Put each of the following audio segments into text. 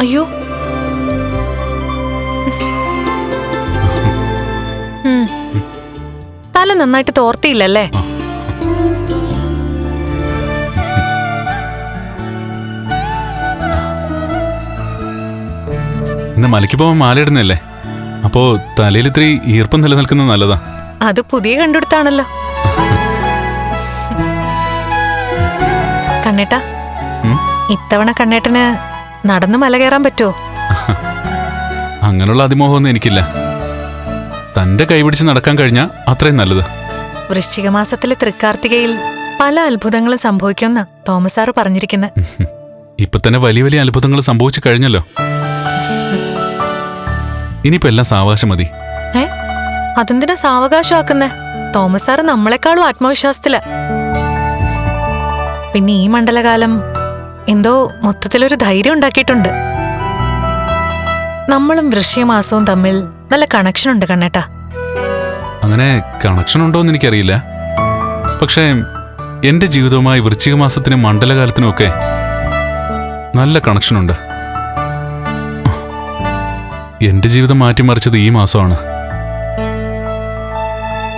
അയ്യോ, തല നന്നായിട്ട് തോർത്തിയില്ലല്ലേ? ഇന്ന് മലയ്ക്ക് പോവാൻ മാലയിടുന്നല്ലേ, അപ്പോ തലയിൽ ഇത്തിരി ഈർപ്പം നിലനിൽക്കുന്നത് നല്ലതാ. അത് പുതിയ കണ്ടെടുത്താണല്ലോ. കണ്ണേട്ടാ, ഇത്തവണ കണ്ണേട്ടന് നടന്നു മല കയറാൻ പറ്റുമോ? അങ്ങനെയുള്ള അതിമോഹമൊന്നും എനിക്കില്ല. തന്റെ കൈപിടിച്ച് നടക്കാൻ കഴിഞ്ഞാ അത്രയും നല്ലത്. വൃശ്ചിക മാസത്തിലെ തൃക്കാർത്തികയിൽ പല അത്ഭുതങ്ങളും സംഭവിക്കുമെന്നാ തോമസ് സാറ് പറഞ്ഞിരിക്കുന്നത്. ഇപ്പൊ തന്നെ വലിയ വലിയ അത്ഭുതങ്ങൾ സംഭവിച്ചു കഴിഞ്ഞല്ലോ. ഇനിയിപ്പോ എല്ലാം സാവകാശം മതി. അതെന്തിനാ സാവകാശമാക്കുന്നേ? തോമസ് സാറ് നമ്മളെക്കാളും ആത്മവിശ്വാസത്തില. പിന്നെ ഈ മണ്ഡലകാലം എന്തോ മൊത്തത്തിലൊരു ധൈര്യം ഉണ്ടാക്കിയിട്ടുണ്ട്. നമ്മളും വൃശ്ചിക മാസവും തമ്മിൽ നല്ല കണക്ഷൻ ഉണ്ട് കണ്ണേട്ടാ. അങ്ങനെ കണക്ഷൻ ഉണ്ടോന്ന് എനിക്കറിയില്ല. പക്ഷേ എന്റെ ജീവിതവുമായി വൃശ്ചിക മാസത്തിനും മണ്ഡലകാലത്തിനും ഒക്കെ നല്ല കണക്ഷനുണ്ട്. എന്റെ ജീവിതം മാറ്റിമറിച്ചത് ഈ മാസമാണ്.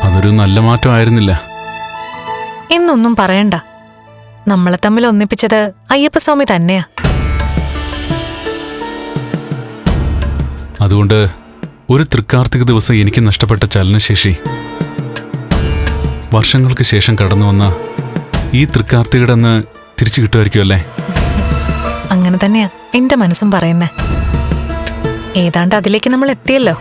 അതൊരു നല്ല മാറ്റം ആയിരുന്നില്ല എന്നൊന്നും പറയണ്ട. നമ്മളെ തമ്മിൽ ഒന്നിപ്പിച്ചത് അയ്യപ്പസ്വാമി തന്നെയാ. അതുകൊണ്ട് ഒരു തൃക്കാർത്തിക ദിവസം എനിക്ക് നഷ്ടപ്പെട്ട ചലനശേഷി വർഷങ്ങൾക്ക് ശേഷം കടന്നു വന്ന ഈ തൃക്കാർത്തികയുടെ അന്ന് തിരിച്ചു കിട്ടുമായിരിക്കുമല്ലേ? അങ്ങനെ തന്നെയാ എന്റെ മനസ്സും പറയുന്നേ. ഏതാണ്ട് അതിലേക്ക് നമ്മൾ എത്തിയല്ലോ.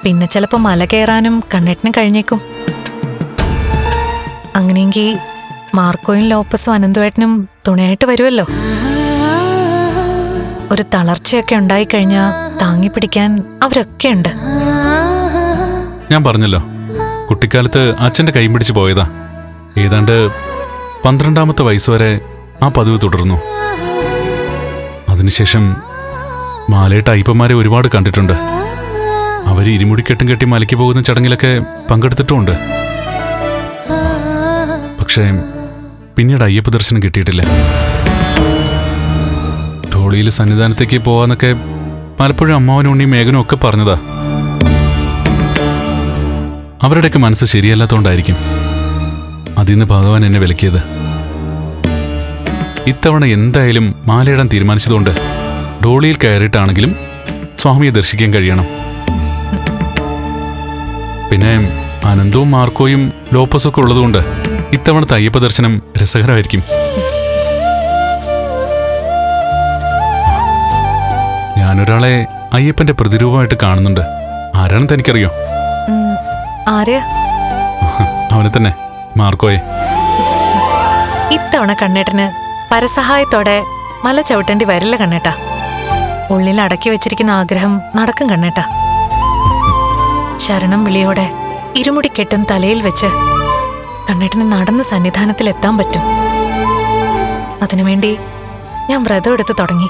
പിന്നെ ചിലപ്പോ മല കയറാനും കണ്ണേട്ടിനും കഴിഞ്ഞേക്കും. അങ്ങനെയെങ്കിൽ മാർക്കോയും ലോപ്പസും അനന്തുവേട്ടനും തുണയായിട്ട് വരുമല്ലോ. ഒരു തളർച്ചയൊക്കെ ഉണ്ടായിക്കഴിഞ്ഞാ താങ്ങിപ്പിടിക്കാൻ അവരൊക്കെ ഉണ്ട്. ഞാൻ പറഞ്ഞല്ലോ, കുട്ടിക്കാലത്ത് അച്ഛന്റെ കൈ പിടിച്ച് പോയതാ. ഏതാണ്ട് 12ാമത്തെ വയസ്സുവരെ ആ പതിവ് തുടർന്നു. അതിനുശേഷം മാലയിട്ട് അയ്യപ്പന്മാരെ ഒരുപാട് കണ്ടിട്ടുണ്ട്. അവർ ഇരുമുടിക്കെട്ടും കെട്ടി മലയ്ക്ക് പോകുന്ന ചടങ്ങിലൊക്കെ പങ്കെടുത്തിട്ടുമുണ്ട്. പക്ഷേ പിന്നീട് അയ്യപ്പ ദർശനം കിട്ടിയിട്ടില്ല. ധോളിയിൽ സന്നിധാനത്തേക്ക് പോവാന്നൊക്കെ പലപ്പോഴും അമ്മാവനും ഉണ്ണിയും മേഘനും ഒക്കെ പറഞ്ഞതാ. അവരുടെയൊക്കെ മനസ്സ് ശരിയല്ലാത്തോണ്ടായിരിക്കും അതിന്ന് ഭഗവാൻ എന്നെ വിലക്കിയത്. ഇത്തവണ എന്തായാലും മാലയിടാൻ തീരുമാനിച്ചതുകൊണ്ട് ധോളിയിൽ കയറിയിട്ടാണെങ്കിലും സ്വാമിയെ ദർശിക്കാൻ കഴിയണം. പിന്നെ അനന്തവും മാർക്കോയും ലോപ്പസും ഒക്കെ ഉള്ളതുകൊണ്ട് ഇത്തവണത്തെ അയ്യപ്പ ദർശനം രസകരമായിരിക്കും. ഞാനൊരാളെ അയ്യപ്പന്റെ പ്രതിരൂപമായിട്ട് കാണുന്നുണ്ട്. ആരാണെന്ന് തനിക്കറിയോ? അവനെ തന്നെ, മാർക്കോയെ. ഇത്തവണ കണ്ണേട്ടന് പരസഹായത്തോടെ മല ചവിട്ടേണ്ടി വരില്ല കണ്ണേട്ടാ. ഉള്ളിൽ അടക്കി വെച്ചിരിക്കുന്ന ആഗ്രഹം നടക്കും കണ്ണേട്ടാ. ശരണം വിളിയോടെ ഇരുമുടിക്കെട്ടും തലയിൽ വെച്ച് കണ്ണേട്ടന് നടന്ന് സന്നിധാനത്തിൽ എത്താൻ പറ്റും. അതിനുവേണ്ടി ഞാൻ വ്രതം എടുത്ത് തുടങ്ങി.